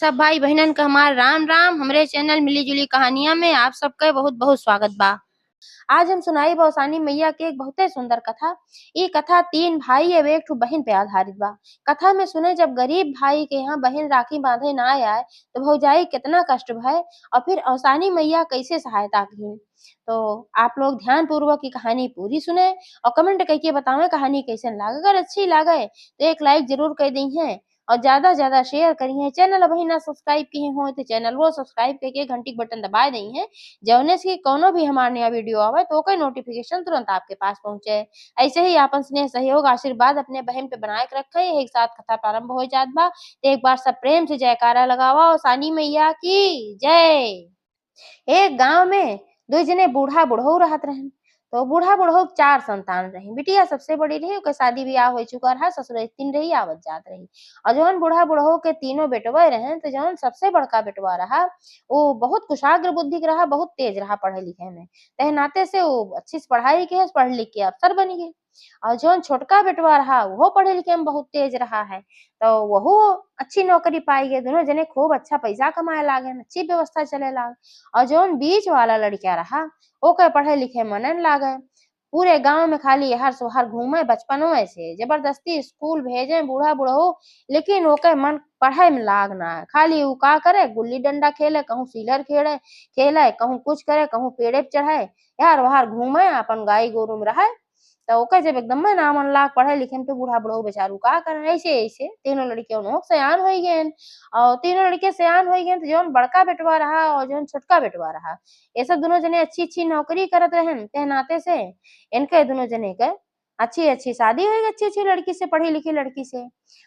सब भाई बहनन का हमार राम राम। हमरे चैनल मिली जुली कहानियां में आप सबका बहुत बहुत स्वागत बा। आज हम सुनाई बौसानी मैया के एक बहुते सुंदर कथा। ये कथा तीन भाई एवं एक ठो बहन पे आधारित बा। कथा में सुने जब गरीब भाई के यहाँ बहन राखी बांधे ना आए तो भौजाई कितना कष्ट भय और फिर औसानी मैया कैसे सहायता की। तो आप लोग ध्यान पूर्वक की कहानी पूरी सुने और कमेंट करके बतावें कहानी कैसे लागे। अगर अच्छी लागे तो एक लाइक जरूर कर दी है और ज्यादा ज्यादा शेयर करी है। चैनल अभी ना सब्सक्राइब किए हो तो चैनल वो सब्सक्राइब करके घंटी बटन दबा दी है जौने से कोनो भी हमारे नया वीडियो आवे तो ओकर नोटिफिकेशन तुरंत आपके पास पहुंचे। ऐसे ही आपन स्नेह सहयोग आशीर्वाद अपने बहन पे बनाए के रखे। एक साथ कथा प्रारंभ हो जात बा। एक बार सब प्रेम से जयकारा लगावा और सानी मैया की जय। एक गांव में दो जने बूढ़ा बुढ़ऊ रहत रहन। तो बूढ़ा बुढ़ऊ चार संतान रही। बिटिया सबसे बड़ी रही, ओकर शादी ब्याह हो चुका रहा, ससुर तीन रही, आवत जात रही। और जौन बूढ़ा बुढ़ऊ के तीनों बेटवा रहे तो जौन सबसे बड़का बेटवा रहा वो बहुत कुशाग्र बुद्धि के रहा, बहुत तेज रहा पढ़े लिखे में। तह नाते से वो अच्छी से पढ़ाई के पढ़ लिख के अफसर बन गए। और जौन छोटका बेटवा रहा वो पढ़े लिखे में बहुत तेज रहा है तो वह अच्छी नौकरी पाई गए। दोनों जने खूब अच्छा पैसा कमाए लागे, अच्छी व्यवस्था चले लागे। और जौन बीच वाला लड़का रहा ओके पढ़े लिखे मन लागे। पूरे गांव में खाली हर सोहर घूमे, बचपनों से जबरदस्ती स्कूल भेजे बूढ़ा बुढ़ऊ, लेकिन ओके मन पढ़ाई में लाग ना है। खाली उ का करे, गुल्ली डंडा खेले, कहूँ सीलर खेले खेले, कहूँ कुछ करे, कहूँ पेड़े पे चढ़े, यार वहार घूमे अपन गाय गोरू में रहे। तो ओकर जब एकदम ना मन लाग पढ़े लिखे में तो बूढ़ा बुढ़ऊ बेचारू का करे। ऐसे ऐसे तीनों लड़के सयान हो गए और तीनों लड़के सयान हो गए। तो जौन बड़का बेटवा रहा और जौन छोटका बेटवा रहा ये सब दोनों जने अच्छी अच्छी नौकरी करत रहन। ते नाते से इनके दोनों जने के अच्छी अच्छी शादी हो गई, अच्छी अच्छी लड़की से, पढ़ी लिखी लड़की से।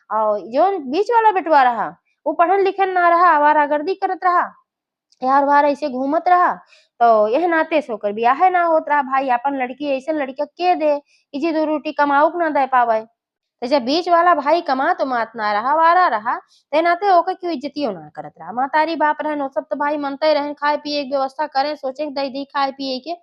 और जौन बीच वाला बेटवा रहा वो पढ़न लिखन ना रहा, आवारागर्दी करत रहा, यार वार ऐसे घूमत रहा। तो यह नाते से ओकर बियाहे ना होत रहा। भाई अपन लड़की ऐसे लड़का के दे कि जे दो रोटी कमाऊक ना दे पावे। तो जब बीच वाला भाई कमा तो मात ना रहा, वारा रहा, ते नाते ओकर क्यों इज्जतियो ना करत रहा। मातारी बाप रहन वो सब तो भाई मनते रहन, खाए पिए की व्यवस्था करें, सोचे दई दी खाए पिए के।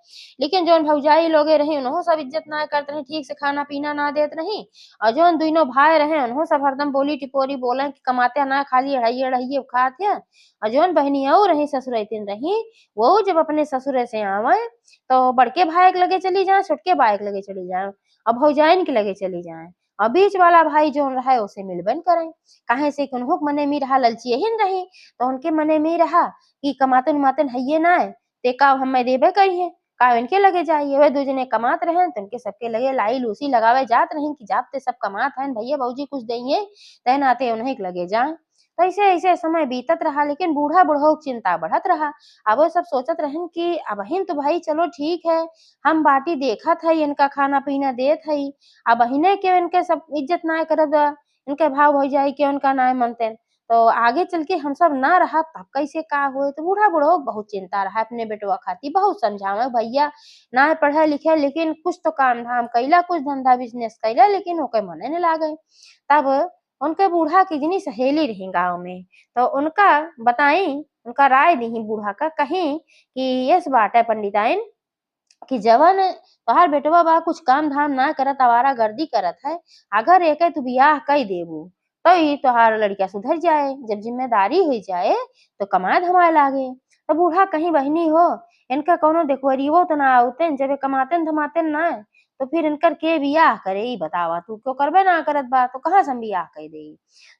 लेकिन जौन भौजाई लोगे रही उन्हों सब इज्जत ना करत रही, ठीक से खाना पीना ना देत रही। और जौन दोनों भाई रहे उन्हों सब हरदम बोली टिपोरी बोले कि कमाते ना, खाली अढ़ाई अढ़ाई खात है। और जौन बहनियाँ रही ससुरैतिन रही वो जब अपने ससुरे से आवे तो बड़के भाई के लगे चली जाए, छोटके भाई के लगे चली जाए और भौजाइन के लगे चली जाए। और बीच वाला भाई जो रहा है उसे मिलबन करें। काहे से कि उन्हों के मने में रहा ललची ही रही। तो उनके मने में रहा कि कमातन उमातन है ना है ते का हमें देबे करी है, का इनके लगे जाइए। वे दो जने कमात रहे तो उनके सबके लगे लाई लूसी लगावे जात रही कि जाते सब कमात हैं भैया भौजी कुछ देंगे तहनाते उन्हें के लगे जाए। तो ऐसे ऐसे समय बीतत रहा। लेकिन बूढ़ा बुढ़ऊ चिंता बढ़त रहा। अब वो सब सोचत रहन कि अब तो भाई चलो ठीक है, हम बाटी देखत है, इनका खाना पीना देत है, अब बहिने के इनके सब इज्जत ना करत, इनके भाव भौजाई के उनका ना मनते तो आगे चल के हम सब ना रहा तब कैसे का होए। तो बूढ़ा बुढ़ऊ बहुत चिंता रहा अपने बेटवा खाती, बहुत समझावे भैया ना पढ़े लिखे लेकिन कुछ तो काम धाम कैला, कुछ धंधा बिजनेस कैला, लेकिन ओके मने नहीं लागे। तब उनके बूढ़ा की जनी सहेली रही गांव में तो उनका बताई, उनका राय दी बूढ़ा का कहीं कि यस बाटे पंडिताइन कि जवन तोहार बेटवा बा कुछ काम धाम ना करत, आवारा गर्दी करत है, अगर एके तू बियाह कई देबू तो ई तोहार लड़का सुधर जाए, जब जिम्मेदारी हो जाए तो कमाए धमाए लागे। तो बूढ़ा कहीं बहनी हो इनका कोनो देखवरियो तो ना आवते, जब कमाते धमाते ना तो फिर इनकर के बियाह करे ई बतावा। तू क्यों करबे ना करत बा तो कहाँ से हम बियाह कर दे।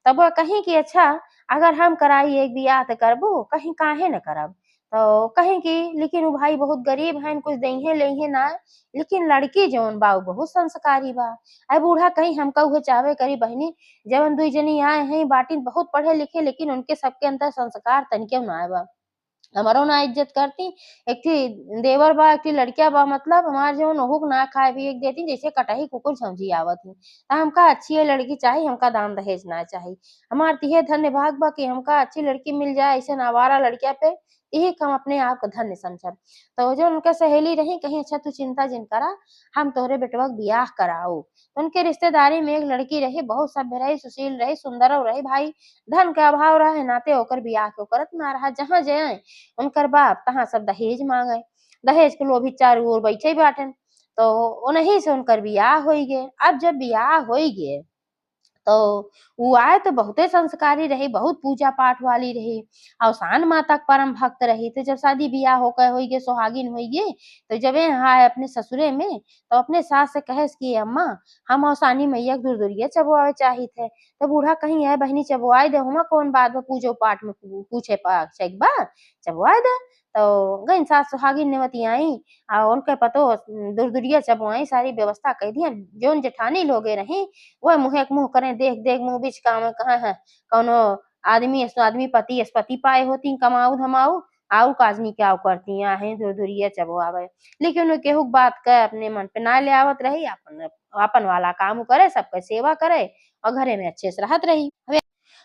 तब वह कहीं कि अच्छा अगर हम कराई एक बियाह तो करबो, कहीं काहे न करब। तो कहीं कि लेकिन वो भाई बहुत गरीब हैं, कुछ दही लही ना, लेकिन लड़की जौन बा उ बहुत संस्कारी बा। अरे बूढ़ा कहीं हमका उहे चाहबे करी बहनी, जवन दुई जनी आए हैं बाटी बहुत पढ़े लिखे लेकिन उनके सबके अंदर संस्कार तनिके ना बा, हमारो ना इज्जत करती। एक थी देवर बा, एक थी लड़किया बा, मतलब हमार जो नहुक ना खाए भी एक देती जैसे कटही कुकुर समझी आवत थी। हमका अच्छी है लड़की चाहिए, हमका दाम दहेज ना चाहिए। हमार तिहे धन्य भाग बा कि हमका अच्छी लड़की मिल जाए, ऐसे आवारा लड़किया पे यही हम अपने आप को धन्य समझब। तो जो उनका सहेली रही कहीं अच्छा तू चिंता जिन करा, हम तोहरे बेटवा के बियाह कराओ। उनके रिश्तेदारी में एक लड़की रही, बहुत सभ्य रही, सुशील रही, सुंदर रही। भाई धन के अभाव रहे नाते ओकर बियाह के करत ना रहा। जहाँ जाए उनकर बाप तहाँ सब दहेज मांगे, दहेज के लोभी चारों ओर बैठे बाटन। तो उन्हीं से उनकर बियाह हो गए। अब जब बियाह हो गए तो उ आए तो बहुते संस्कारी रही, बहुत पूजा पाठ वाली रही, अवसान माता के परम भक्त रही। तो जब शादी बियाह होके होइगे, सोहागिन होइगे, तो जब ये आए अपने ससुरे में, तो अपने सास से कहेस कि अम्मा हम अवसानी मैया के दूर-दूरिये चबुआवे चाहित है। तो बूढ़ा कहीं है बहिनी चबुआई दे, हुमा कौन बात बा पूजो पाठ में पूछे चइक बा, चबुआई दे। तो गइन सास सोहागिन नेवती आई उनके पतोह दूर-दूरिये चबुआई, सारी व्यवस्था कई दिहन। जौन जेठानी लोगे रहीं वह मुँहे के मुँह करें, देख-देख मुँह बीच काम कहाँ है कौनो आदमी पति अस पति पाए होतीं कमाऊ-धमाऊ, आउ काजनी क्या करती आहे दूर-दूरिये चबुआवे। लेकिन उ केहू के बात के अपने मन पे ना ले आवत रही, आपन वाला काम करे, सबके सेवा करे और घरे में अच्छे से रहत रही।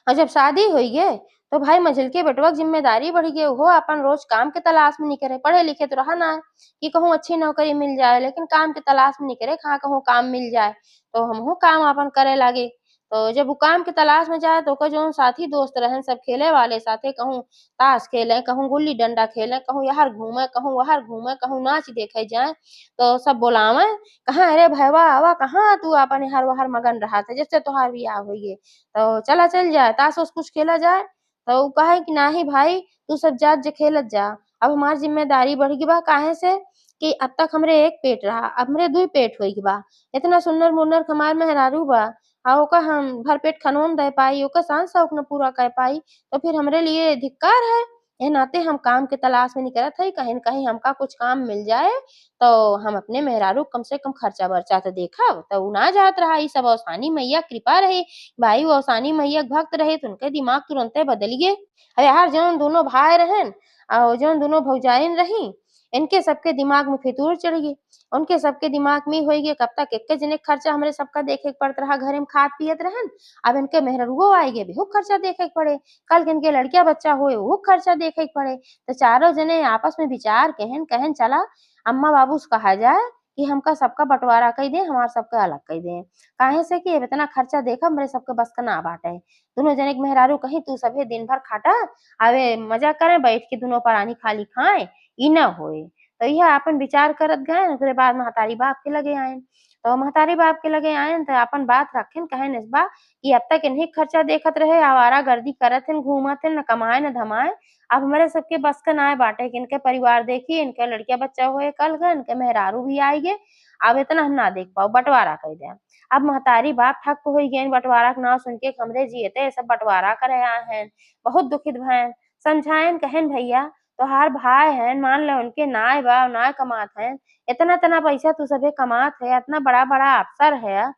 और जब शादी हुई गे तो भाई मंझिल के बेटवा की जिम्मेदारी बढ़ गई, वो अपन रोज काम के तलाश में निकले। पढ़े लिखे तो रहा ना कि कहूँ अच्छी नौकरी मिल जाए, लेकिन काम के तलाश में निकले, कहाँ कहूँ काम मिल जाए। तो हमहू काम अपन करे लागे। तो जब वो काम के तलाश में जाए तो ओकर जौन साथी दोस्त रहन सब खेले वाले साथे, कहूँ ताश खेले, कहूँ गुल्ली डंडा खेले, कहूँ यहर घूमे, कहूँ वहर घूमे, कहूँ नाच देखे जाए। तो सब बोलावे, कहाँ अरे भैया आवा, कहाँ तू अपन यहर वहर मगन रहत है, जैसे तोहार बियाह होइगे। तो चला चल जाए, ताश उस कुछ खेला जाए। तो उ कहे कि नाही भाई तू सब जात जे खेलत जा। अब हमार जिम्मेदारी बढ़ गई बा, काहे से कि अब तक हमरे एक पेट रहा, अब हमरे 2 पेट होई बा। इतना सुंदर-मुन्नर के हमार मेहरारू बा ओका हम भर पेट खनोन दे पाई, ओकर शान शौक न पूरा कर पाई, तो फिर हमरे लिए धिक्कार है। ए नाते हम काम के तलाश में निकलत हई, कहीं न कहीं हमका कुछ काम मिल जाए, तो हम अपने मेहरारू कम से कम खर्चा-वर्चा तो देखब। तो उ ना जात रहा, ई सब अवसानी मैया के कृपा रही। भाई वो अवसानी मैया के भक्त रहे तो उनके दिमाग तुरंते बदल गे। अरे यार जौन दोनों भाई रहन और जौन दोनों भौजाइन रहीं, इनके सबके दिमाग में फितूर चढ़ गई। उनके सबके दिमाग में होई गे कब तक एक्के जने के खर्चा हमरे सबका देखे के पड़त रहा, घरे में खात पियत रहन। अब इनके मेहररुओ आई गे, बेहू खर्चा देखे के पड़े। कल के इनके लड़किया बच्चा होए ओहू के खर्चा देखे के पड़े। तो चारों जने आपस में विचार कहेन चला अम्मा बाबू से कहा जाए कि हमका सबका बँटवारा कई दें, हमार सबका अलग कई दें। काहे से कि अब इतना खर्चा देखब हमरे सबके बस का ना बाटे। दुनो जने के मेहरारू कहीं तू सभे दिन भर खाटा, आवे मजा करे बैठ के दुनो परानी खाली खाएँ, ई ना होए। तो इहे आपन विचार करत गए, ओकरे बाद महतारी बाप के लगे आएन। तो महतारी बाप के लगे आएन तो आपन बात रखेन, कहेन इस बा कि अब तक इन्हीं के खर्चा देखत रहे, आवारागर्दी करत हन, घूमत हन, न कमाए न धमाए। अब हमरे सबके बस का नाय बाटे कि इनके परिवार देखी, इनके लड़किया बच्चा होए कल ग, इनके मेहरारू भी आई गे। अब इतना हम ना देख पाओ, बँटवारा कई देम। अब महतारी बाप ठक होई गइन बँटवारा के नाव सुन के कि हमरे जियते सब बँटवारा करे आए हन। बहुत दुखित भयन, समझाएन कहेन भैया तोहार भाई हन, मान ल उनके नाय बा, नाय कमात हन, इतना-इतना पैसा तू सभे कमात है, इतना बड़ा-बड़ा अफ़सर है,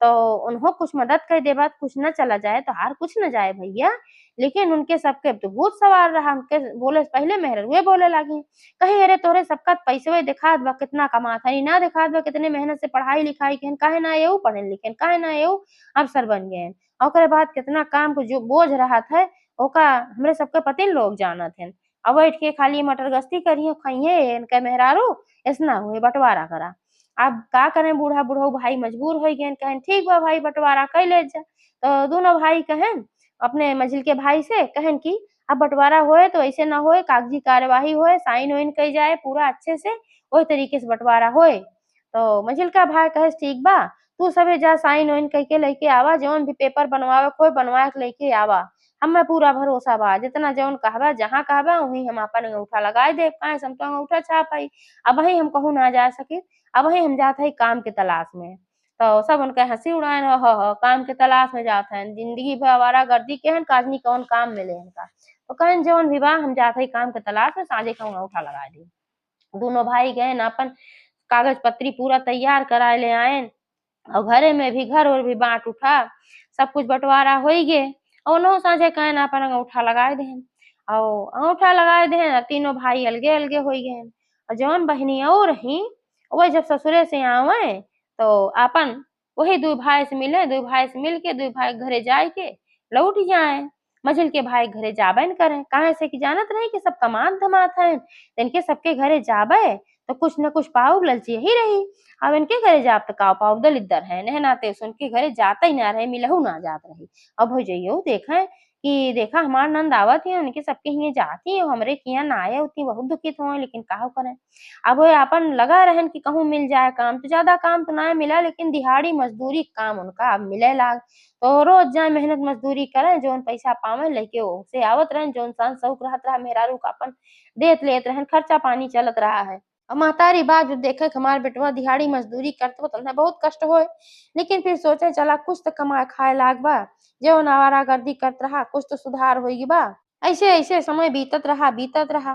तो उन्हों कुछ मदद कर देबा त कुछ न चला जाए, तोहार कुछ न जाए भैया। लेकिन उनके सबके तो भूत सवार रहा, उनके बोले से पहिले मेहररुए बोले लागी, कहीं अरे तोहरे सबका पैसवे दिखात बा कितना कमात हन, ई ना दिखात बा कितने मेहनत से पढ़ाई-लिखाई केहन, काहे ना एहू पढ़ेन लिखेन, काहे ना एहू अफ़सर बन गएन। ओकरे बाद कितना काम के जो बोझ रहत है, ओका हमरे सबके पतिन लोग जानत हन। अब बैठ के खाली मटरगश्ती करिहे, खइहे इनके मेहरारू, एसना होए बँटवारा करा। अब का करें बूढ़ा-बुढ़ऊ भाई मजबूर होइ गइन, कहेन ठीक बा भाई बँटवारा कई लेत जा। तो दोनों भाई कहेन अपने मंझिल के भाई से कहेन कि अब बँटवारा होए तो ऐसे ना होए, कागजी कार्यवाही होए, साइन-वाइन कई जाए पूरा अच्छे से, ओही तरीके से बँटवारा होए। तो मंझिल का भाई कहेस ठीक बा, तू सभे जा साइन-वाइन कई के लइके आवा, जौन भी पेपर बनवावे के होए बनवा के लइके आवा। हमें पूरा भरोसा बा, जितना जौन कहबा, जहाँ कहबा वहीं हम आपन अंगूठा लगाए देब, काहे से हम तो अंगूठा छाप हई। अबहीं हम कहूँ ना जा सकित, अबहीं हम जात हई काम के तलाश में। तो सब उनके हँसी उड़ाएन, काम के तलाश में जात हन, जिंदगी भर आवारागर्दी केहन काजनी कौन काम मिले इनका। तो कहेन जौन भी बा हम जात हई काम के तलाश में, साँझे कहूँ अंगूठा लगाए देब। दोनों भाई गएन आपन कागज पत्री पूरा तैयार कराए ले आएन और घरे में भी घर-ओर भी बाँट उठा, सब कुछ बँटवारा होइ गे। ओनहु साँझे कहेन आपन अंगूठा लगाए देहेन। अंगूठा लगाए देहेन तीनों भाई अलगे-अलगे होइ गएन। और जौन बहिनियाऊ रहीं, वही जब ससुरे से आवैं तो आपन वही 2 भाई से मिलें, 2 भाई से मिल के 2 भाई के घरे जाए के लौट जाएँ। मंझिल के भाई के घरे जाबे न करें, काहे से कि जानत रहीं कि सब कमात-धमात हइन, त इनके सबके घरे जाबे तो कुछ न कुछ पाउ ललची ही रही। अब इनके घरे जाब त का पाउ दलिद्दर हैं, एहे नाते से उनके घरे जाते ही ना रहे, मिलहू ना जात रही। अब भौजइयो देखें कि देखा हमार नंद आवत हे उनके सबके हियाँ जाती हमरे के हियाँ ना आए उतनी बहुत दुखित हों लेकिन काहू करें। अब वो आपन लगा रहन कि कहूँ मिल जाए काम तो ज्यादा काम तो ना मिला लेकिन दिहाड़ी मजदूरी काम उनका अब मिले लाग। तो रोज जाए मेहनत मजदूरी करें जौन पैसा पावे लेके ओसे आवत रहें जौन सान शौक रहत रहा मेहरारू का अपन देत लेत रहन खर्चा पानी चलत रहा है। अब महतारी बा जब देखे कि हमार बेटवा दिहाड़ी मजदूरी करत बा त उन्हें बहुत कष्ट होए। लेकिन फिर सोचे चला कुछ तो कमाए खाए लाग बा। जौन आवारागर्दी करत रहा कुछ तो सुधार होई बा। ऐसे-ऐसे समय बीतत रहा।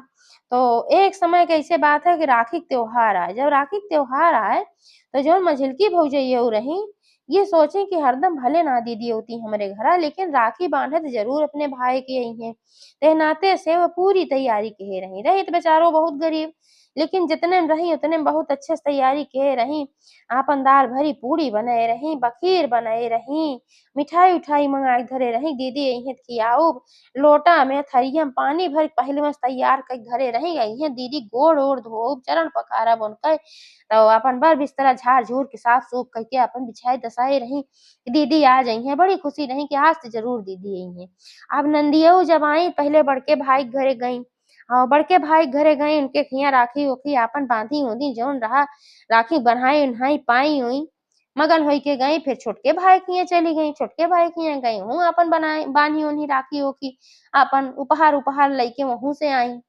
तो एक समय की ऐसे बात है कि राखी के त्योहार आए। जब राखी के त्योहार आए तो जौन मझिलकी भौजइयौ रहीं ये सोची कि हरदम भले ना दीदी अउती हमरे घरा लेकिन राखी बांधे त जरूर अपने भाई के अइहें। ते नाते से वो पूरी तैयारी किए रहीं। रही त बेचारो बहुत गरीब लेकिन जितने में रहीं उतने में बहुत अच्छे से तैयारी किए रहीं। आपन दाल भरी पूड़ी बनाए रहीं, बखीर बनाए रहीं, मिठाई-उठाई मंगाए के धरे रहीं दीदी अइहें त खियाऊब। लोटा में थरिया में पानी भर के पहिलवे से तैयार कई के धरे रहीं अइहें दीदी गोड़-ओड़ धोऊब, चरण पखारब उनके। तो अपन बर बिस्तरा झाड़-झूर के साफ-सूफ कइके अपन बिछाई दसाई रहीं कि दीदी आ जइहें। बड़ी खुशी रहीं कि आज त जरूर दीदी अइहें। अब नंदियौ जब आईं पहिले बड़के भाई के घरे गईं। बड़के भाई के घरे गईं उनके हियाँ राखी-उखी आपन बांधी-ओंधी जौन रहा राखी बन्हाई-ओन्हाई पाई-ओई मगन होई के गईं फिर छोटके भाई के हियाँ चली गईं। छोटके भाई के हियाँ गईं ओहू आपन बनाई बान्ही-ओन्ही राखी-ओखी आपन उपहार-उपहार लइके वहूँ से आईं।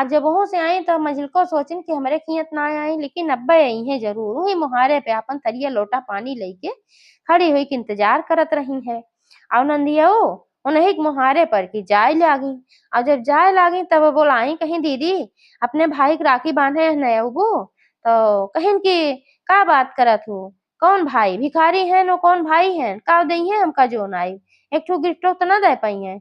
जब वहूँ से आईं त मझिलको सोचिन कि हमरे के हियाँ त ना आईं लेकिन अब्बे अइहें जरूर। वही मोहारे पे आपन थरिया लोटा पानी लइके खड़ी होई के इंतजार करत रही हैं। और नंदियौ ओनही के मोहारे पर कि जाए लागी। और जब जाए लागी तब बोलाईं कहीं दीदी अपने भाई के राखी बांधे नहीं अइबू? तो कहिन कि का बात करत हू? कौन भाई? भिखारी हैं नो कौन भाई हैं? का दइहें हमका जोन आइब? एक ठो गिफ्टो त ना दे पाइहें?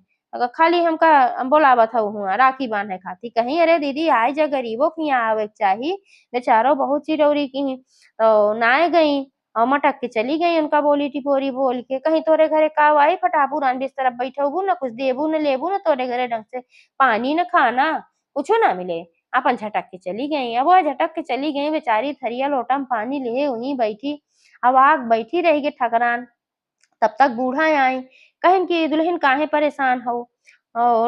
खाली हमका बोलावत हऊ हुआं राखी बांधे खातिर। कहीं अरे दीदी आए जा गरीबो के हियाँ आवे के चाही। बेचारो बहुत चिरौरी की हैं। तो नाय गईं और मटक के चली गईं उनका बोली टिपोरी बोल के। कहीं तोरे घरे काऊ आई फटाफुरान बिस्तर पे बैठौबू न कुछ देबू न लेबू न तोरे घरे ढंग से पानी न खाना कुछो ना मिले। अपन झटक के चली गईं। अब वो झटक के चली गईं बेचारी थरिया लोटा में पानी लिए वहीं बैठी। अब आग बैठी रही गे ठकरान। तब तक बूढ़ा आई कहिन कि दुल्हन काहे परेशान हऊ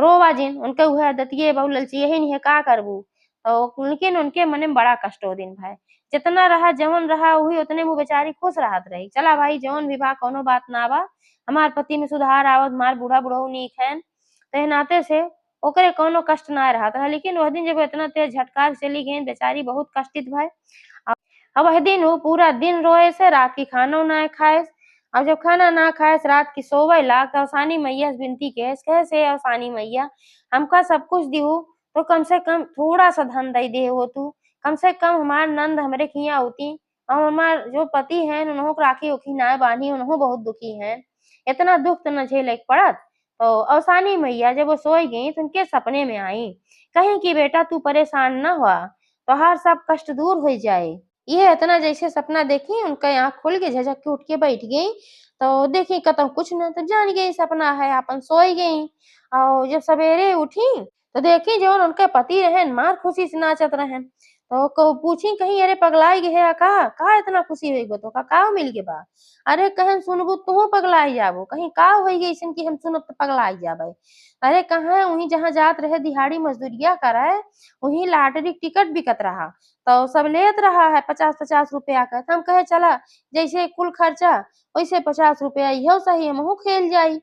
रोवा जिन उनके उहे आदतिये बहु ललचियहिन है का करबू तो लेकिन उनके मने में बड़ा कष्ट ओ दिन भाई जितना रहा जवन रहा वही उतने में बेचारी खुश रहत रही चला भाई जवन भी बा कौनो बात ना बा हमार पति में सुधार आवत हमार बूढ़ा बुढ़ऊ नीक हैन तह नाते से ओकरे कौनो कष्ट ना रहत रहा लेकिन वह दिन जब इतना तेज झटका से चली गई बेचारी बहुत कष्टित भाई अब वह दिन वो पूरा दिन रोए से रात की खानो ना खाए अब जब खाना ना खाए रात की सोवे लाग तो अवसानी मैया से विनती कैसे अवसानी मैया हमका सब कुछ दिहू तो कम से कम थोड़ा सा धन दई दे हो तू कम से कम हमार नंद हमरे खिया होती और हमार जो पति हैं उन्हों को राखी उखी ना बांधी उन्हों बहुत दुखी हैं इतना दुख तो न झेले के पड़त तो अवसानी मैया जब वो सोई गई तो उनके सपने में आई कहीं कि बेटा तू परेशान न हुआ तो हर सब कष्ट दूर हो जाए ये इतना जैसे सपना देखी उनका आँख खुल के झटक के उठ के बैठ गई तो देखी कतहु कुछ न तो जान गई सपना है अपन सोई गई और जब सवेरे उठी तो देखी जो उनके पति रहन मार खुशी से नाचत रहन तो पूछी कहीं अरे पगलाई गे है का इतना खुशी हुई बतो का मिल के बा अरे कहन सुनबू तू पगलाई जाबो कहीं का होई गई कि हम सुनब तो पगलाई जाबे अरे कहाँ वहीं जहाँ जात रहे दिहाड़ी मजदूरिया कराए वहीं लॉटरी टिकट बिकत रहा तो सब लेत रहा है 50-50 रुपया का हम कहे चला जैसे कुल खर्चा वैसे 50 रुपया इहो सही हमहू खेल जाई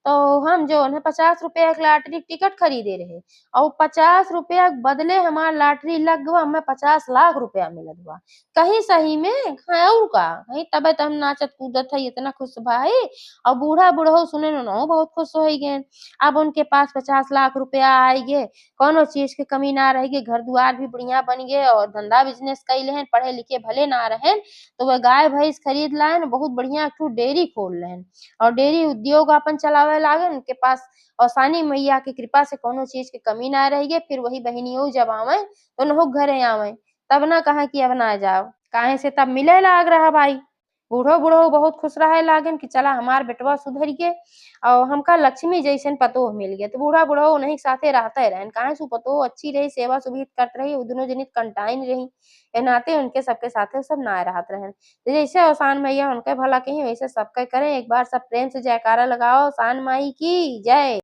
तो हम जो है 50 रुपया के लॉटरी टिकट खरीदे रहे और 50 रुपया के बदले हमार लॉटरी लग गवा हमें 50 लाख रुपया मिलत बा कहीं सही में और का कहीं तबे तो हम नाचत कूदत है इतना खुश भाई और बूढ़ा बुढ़ऊ सुने न बहुत खुश हो गए अब उनके पास 50 लाख रुपया आई गे कोनो चीज के कमी ना रहेगी घर दुआर भी बढ़िया बन गए और धंधा बिजनेस कैले हैं पढ़े लिखे भले ना रहे तो वह गाय भैंस खरीद लाइन बहुत बढ़िया एक डेयरी खोल लेन और डेयरी उद्योग अपन चलावे लागे उनके पास औसानी मैया की कृपा से कोनो चीज की कमी ना रहेगी फिर वही बहनियों जब आवे तो लोग घरे आवे तब ना कहा कि अब ना जाओ काहे से तब मिले लाग रहा भाई बूढ़ो बूढ़ो बहुत खुश रहे लागन कि चला हमार बेटवा सुधर के और हमका लक्ष्मी जैसन पतोह मिल गए तो बूढ़ा बुढ़ऊ उन्हीं के साथे रहते रहन काहे सु पतोह अच्छी रही सेवा सुविध करत रही दोनों जनित कंटाइन रही ए नाते उनके सबके साथे सब ना रहत रहन तो जैसे औसान मैया उनके भला कहीं वैसे सबके करें एक बार सब प्रेम से जयकारा लगाओ औसान माई की जय।